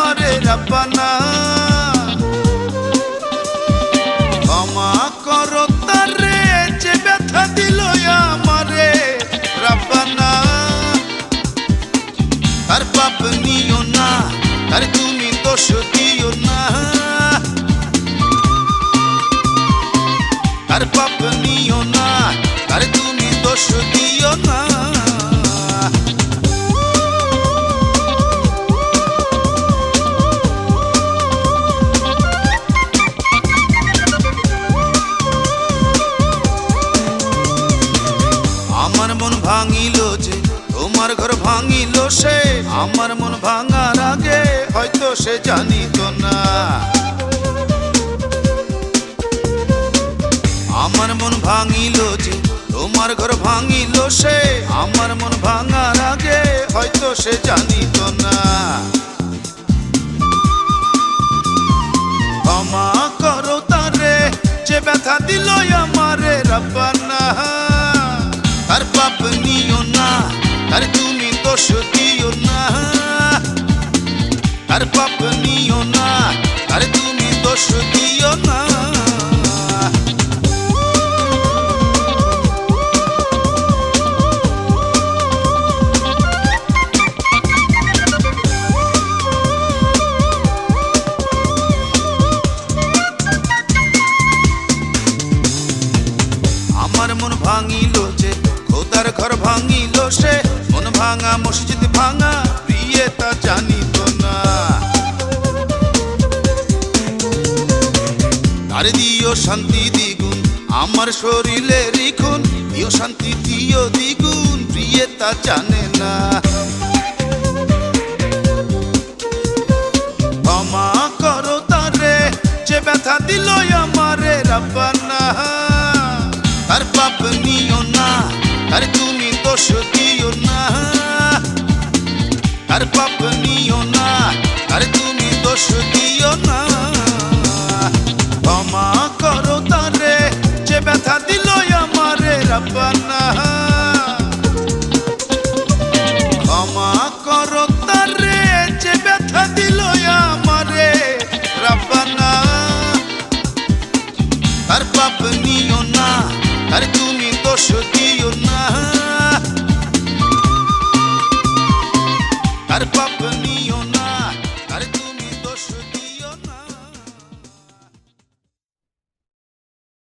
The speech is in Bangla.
আমারে রাব্বানা ক্ষমা করো তারে যে ব্যথা দিল আমারে রাব্বানা তার পাপ নিও না তার তুমি দোষ দিও না তার পাপ নিও না তার তুমি দোষ দিও না আমার মন ভাঙিল যে তোমার ঘর ভাঙিল সে আমার মন ভাঙার আগে হয়তো সে জানিত না আমার মন ভাঙিল যে তোমার ঘর ভাঙিল সে আমার মন ভাঙার আগে হয়তো সে জানিত না ক্ষমা করো তারে যে ব্যথা দিল আমারে রাব্বানা তার পাপ নিও না তার তুমি দোষ দিও না তার পাপ নিও না তার তুমি দোষ দিও না আমার মন ভাঙিল যে খোদার ঘর ভাঙিল সে মন ভাঙা মসজিদ ভাঙা প্রিয়ে তা জানিত না তার দিও শান্তি দ্বিগুণ আমার শরীরে রিখুন দিও শান্তি দিও দ্বিগুণ প্রিয়ে তা জানে না ক্ষমা করো তারে যে ব্যথা দিল আমারে রাব্বানা তার পাপ নিও না তার তুমি দোষ দিও না তার পাপ নিও না তার তুমি দোষ দিও না ক্ষমা করো তারে যে ব্যথা দিল আমারে রাব্বানা ক্ষমা করো তারে যে ব্যথা দিল আমারে রাব্বানা তার পাপ নিও না তার তুমি দোষ দিও না